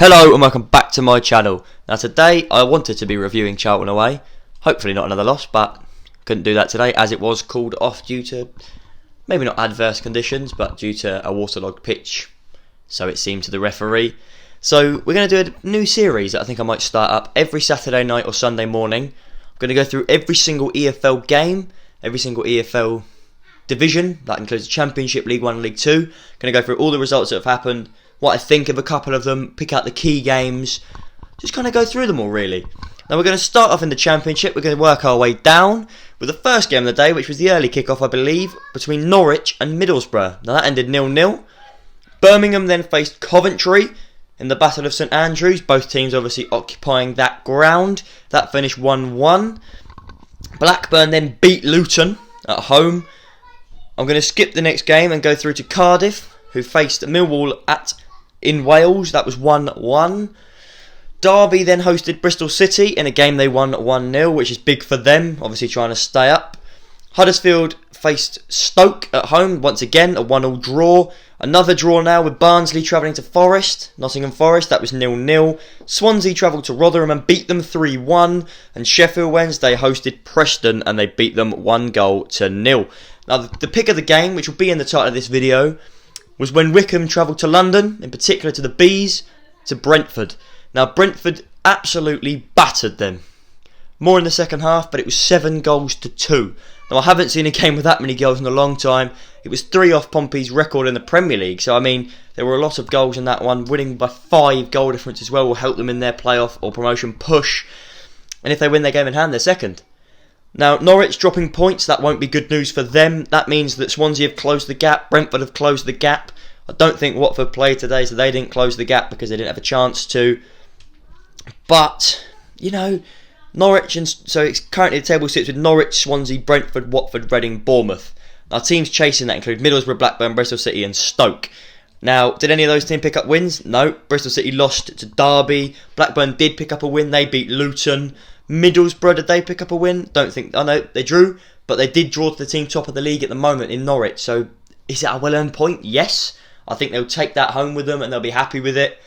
Hello and welcome back to my channel. Now today I wanted to be reviewing Charlton away. Hopefully not another loss, but couldn't do that today as it was called off due to maybe not adverse conditions, but due to a waterlogged pitch, so it seemed to the referee. So we're going to do a new series that I think I might start up every Saturday night or Sunday morning. I'm going to go through every single EFL game, every single EFL division. That includes Championship, League 1 and League 2. Going to go through all the results that have happened, what I think of a couple of them, pick out the key games, just kind of go through them all really. Now we're going to start off in the Championship. We're going to work our way down with the first game of the day, which was the early kick-off, I believe, between Norwich and Middlesbrough. Now that ended 0-0. Birmingham then faced Coventry in the Battle of St Andrews, both teams obviously occupying that ground. That finished 1-1. Blackburn then beat Luton at home. I'm going to skip the next game and go through to Cardiff, who faced Millwall in Wales. That was 1-1. Derby then hosted Bristol City in a game they won 1-0, which is big for them, obviously trying to stay up. Huddersfield faced Stoke at home, once again a 1-1 draw. Another draw now with Barnsley travelling to Nottingham Forest, that was 0-0. Swansea travelled to Rotherham and beat them 3-1. And Sheffield Wednesday hosted Preston and they beat them 1-0. Now the pick of the game, which will be in the title of this video, was when Wycombe travelled to London, in particular to the Bees, to Brentford. Now Brentford absolutely battered them. More in the second half, but it was 7-2. Now I haven't seen a game with that many goals in a long time. It was 3 off Pompeys' record in the Premier League. So I mean, there were a lot of goals in that one. Winning by 5 goal difference as well will help them in their playoff or promotion push. And if they win their game in hand, they're second. Now Norwich dropping points, that won't be good news for them. That means that Swansea have closed the gap, Brentford have closed the gap. I don't think Watford played today, so they didn't close the gap because they didn't have a chance to. But, you know, Norwich, and so it's currently the table sits with Norwich, Swansea, Brentford, Watford, Reading, Bournemouth. Now teams chasing that include Middlesbrough, Blackburn, Bristol City and Stoke. Now, did any of those teams pick up wins? No. Bristol City lost to Derby. Blackburn did pick up a win, they beat Luton. Middlesbrough, did they pick up a win? Don't think, I know they drew, but they did draw to the team top of the league at the moment in Norwich. So, is it a well-earned point? Yes. I think they'll take that home with them and they'll be happy with it.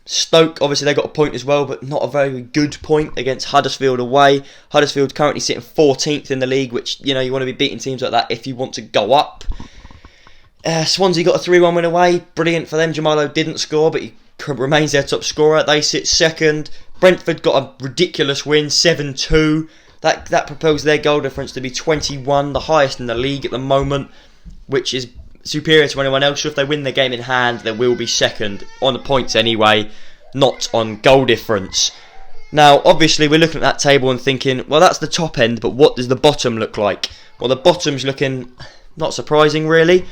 Stoke, obviously they got a point as well, but not a very good point against Huddersfield away. Huddersfield currently sitting 14th in the league, which, you know, you want to be beating teams like that if you want to go up. Swansea got a 3-1 win away. Brilliant for them. Jamalo didn't score, but he remains their top scorer. They sit second. Brentford got a ridiculous win, 7-2. That propels their goal difference to be 21, the highest in the league at the moment, which is superior to anyone else. So if they win the game in hand, they will be second on the points anyway, not on goal difference. Now, obviously, we're looking at that table and thinking, well, that's the top end, but what does the bottom look like? Well, the bottom's looking not surprising, really.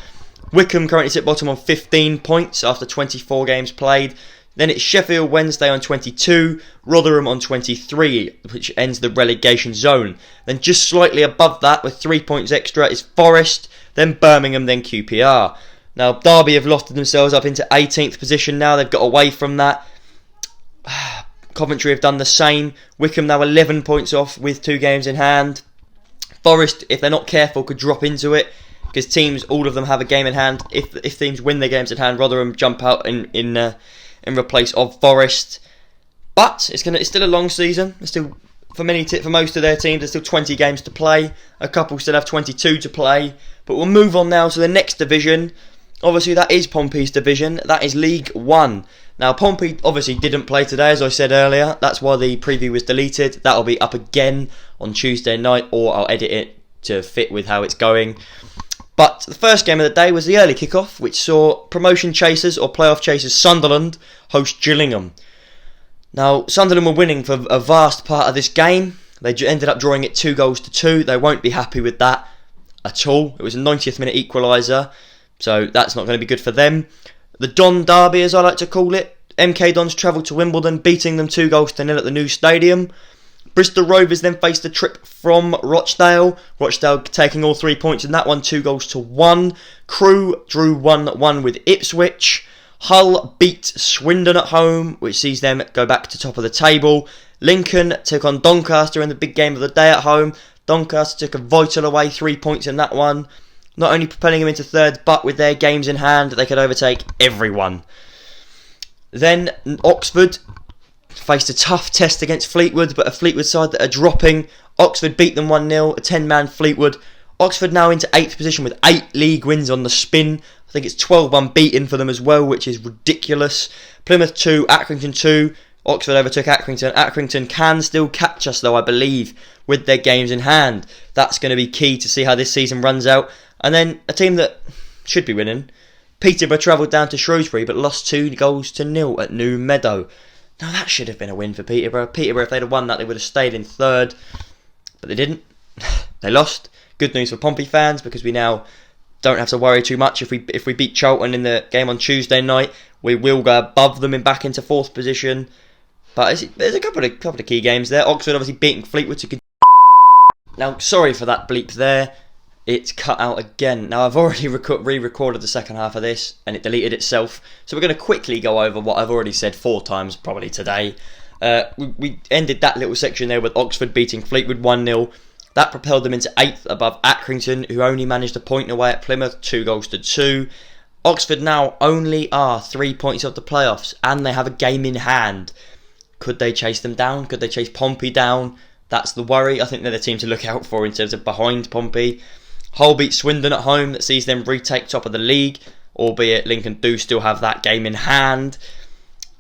Wycombe currently sit bottom on 15 points after 24 games played. Then it's Sheffield Wednesday on 22, Rotherham on 23, which ends the relegation zone. Then just slightly above that, with 3 points extra, is Forest, then Birmingham, then QPR. Now, Derby have lofted themselves up into 18th position now. They've got away from that. Coventry have done the same. Wycombe now 11 points off with 2 games in hand. Forest, if they're not careful, could drop into it, because teams, all of them have a game in hand. If teams win their games in hand, Rotherham jump out in replace of Forest. But it's still a long season. It's still for most of their teams, there's still 20 games to play. A couple still have 22 to play. But we'll move on now to the next division. Obviously, that is Pompeys' division. That is League 1. Now, Pompey obviously didn't play today, as I said earlier. That's why the preview was deleted. That'll be up again on Tuesday night, or I'll edit it to fit with how it's going. But the first game of the day was the early kickoff, which saw promotion chasers or playoff chasers Sunderland host Gillingham. Now, Sunderland were winning for a vast part of this game. They ended up drawing it 2-2. They won't be happy with that at all. It was a 90th minute equaliser, so that's not going to be good for them. The Don Derby, as I like to call it. MK Dons travelled to Wimbledon, beating them 2-0 at the new stadium. Bristol Rovers then faced a trip from Rochdale. Rochdale taking all 3 points in that one, 2-1. Crewe drew 1-1 with Ipswich. Hull beat Swindon at home, which sees them go back to top of the table. Lincoln took on Doncaster in the big game of the day at home. Doncaster took a vital away, 3 points in that one. Not only propelling them into third, but with their games in hand, they could overtake everyone. Then Oxford faced a tough test against Fleetwood, but a Fleetwood side that are dropping. Oxford beat them 1-0, a 10-man Fleetwood. Oxford now into 8th position with 8 league wins on the spin. I think it's 12 unbeaten for them as well, which is ridiculous. Plymouth 2, Accrington 2. Oxford overtook Accrington. Accrington can still catch us though, I believe, with their games in hand. That's going to be key to see how this season runs out. And then a team that should be winning. Peterborough travelled down to Shrewsbury but lost 2-0 at New Meadow. Now that should have been a win for Peterborough. Peterborough, if they'd have won that, they would have stayed in 3rd. But they didn't. They lost. Good news for Pompey fans, because we now don't have to worry too much. If we beat Charlton in the game on Tuesday night, we will go above them and back into 4th position. But there's a couple of key games there. Oxford obviously beating Fleetwood to... Now, sorry for that bleep there. It's cut out again. Now, I've already re-recorded the second half of this, and it deleted itself. So we're going to quickly go over what I've already said 4 times, probably today. We ended that little section there with Oxford beating Fleetwood 1-0. That propelled them into 8th above Accrington, who only managed a point away at Plymouth, 2-2. Oxford now only are 3 points off the playoffs, and they have a game in hand. Could they chase them down? Could they chase Pompey down? That's the worry. I think they're the team to look out for in terms of behind Pompey. Hull beat Swindon at home. That sees them retake top of the league, albeit Lincoln do still have that game in hand.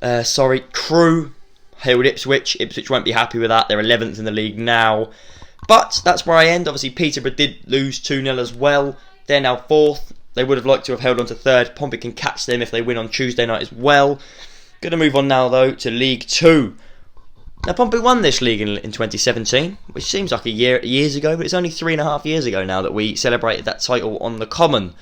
Crewe hailed Ipswich. Ipswich won't be happy with that. They're 11th in the league now. But that's where I end. Obviously, Peterborough did lose 2-0 as well. They're now 4th. They would have liked to have held on to 3rd. Pompey can catch them if they win on Tuesday night as well. Going to move on now, though, to League 2. Now, Pompey won this league in 2017, which seems like years ago, but it's only 3.5 years ago now that we celebrated that title on the Common.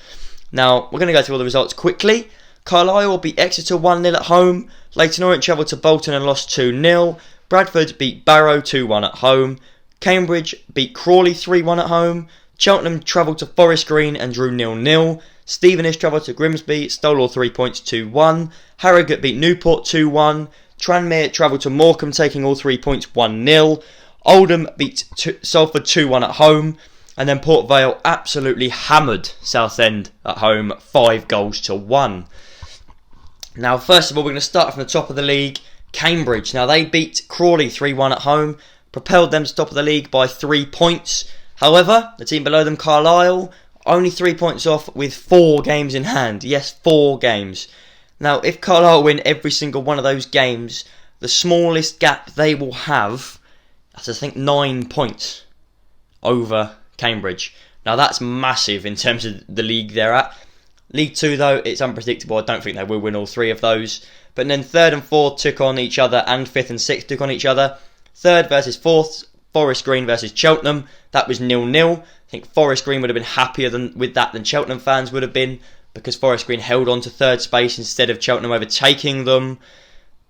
Now, we're going to go through all the results quickly. Carlisle beat Exeter 1-0 at home. Leyton Orient travelled to Bolton and lost 2-0. Bradford beat Barrow 2-1 at home. Cambridge beat Crawley 3-1 at home. Cheltenham travelled to Forest Green and drew 0-0. Stevenage travelled to Grimsby, stole all 3 points 2-1. Harrogate beat Newport 2-1. Tranmere travelled to Morecambe, taking all 3 points 1-0. Oldham beat Salford 2-1 at home. And then Port Vale absolutely hammered Southend at home 5-1. Now, first of all, we're going to start from the top of the league. Cambridge. Now, they beat Crawley 3-1 at home. Propelled them to top of the league by 3 points. However, the team below them, Carlisle, only 3 points off with 4 games in hand. Yes, 4 games. Now, if Carlisle win every single one of those games, the smallest gap they will have, that's I think 9 points over Cambridge. Now, that's massive in terms of the league they're at. League 2, though, it's unpredictable. I don't think they will win all 3 of those. But then 3rd and 4th took on each other, and 5th and 6th took on each other. 3rd versus 4th, Forest Green versus Cheltenham. That was 0-0. I think Forest Green would have been happier with that than Cheltenham fans would have been, because Forest Green held on to 3rd space instead of Cheltenham overtaking them.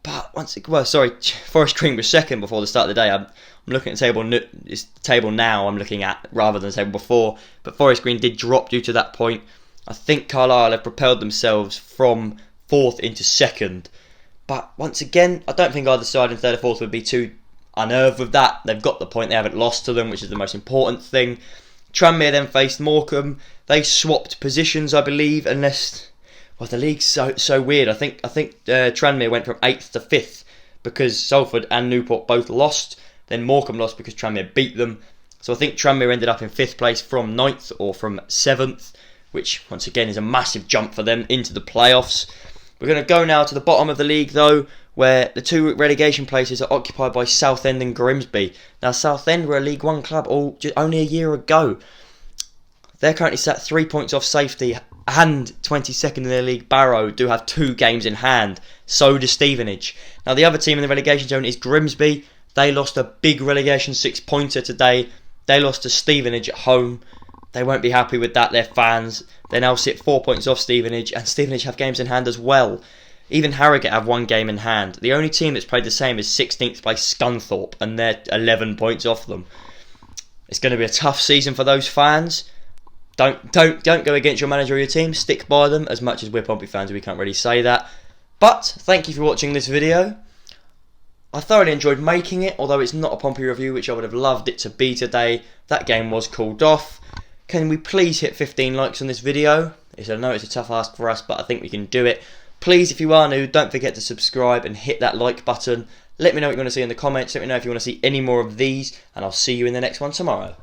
But Forest Green was 2nd before the start of the day. I'm looking at the table now I'm looking at rather than the table before. But Forest Green did drop due to that point. I think Carlisle have propelled themselves from 4th into 2nd. But once again, I don't think either side in 3rd or 4th would be too unnerved with that. They've got the point. They haven't lost to them, which is the most important thing. Tranmere then faced Morecambe. They swapped positions, I believe, unless... Well, the league's so weird. I think Tranmere went from 8th to 5th because Salford and Newport both lost. Then Morecambe lost because Tranmere beat them. So I think Tranmere ended up in 5th place from 9th or from 7th, which once again is a massive jump for them into the playoffs. We're going to go now to the bottom of the league, though, where the 2 relegation places are occupied by Southend and Grimsby. Now, Southend were a League One club only a year ago. They're currently sat 3 points off safety, and 22nd in the league, Barrow, do have 2 games in hand. So does Stevenage. Now, the other team in the relegation zone is Grimsby. They lost a big relegation 6-pointer today. They lost to Stevenage at home. They won't be happy with that, their fans. They now sit 4 points off Stevenage, and Stevenage have games in hand as well. Even Harrogate have 1 game in hand. The only team that's played the same is 16th place Scunthorpe, and they're 11 points off them. It's going to be a tough season for those fans. Don't go against your manager or your team. Stick by them. As much as we're Pompey fans, we can't really say that. But thank you for watching this video. I thoroughly enjoyed making it, although it's not a Pompey review, which I would have loved it to be today. That game was called off. Can we please hit 15 likes on this video? I know it's a tough ask for us, but I think we can do it. Please, if you are new, don't forget to subscribe and hit that like button. Let me know what you want to see in the comments. Let me know if you want to see any more of these, and I'll see you in the next one tomorrow.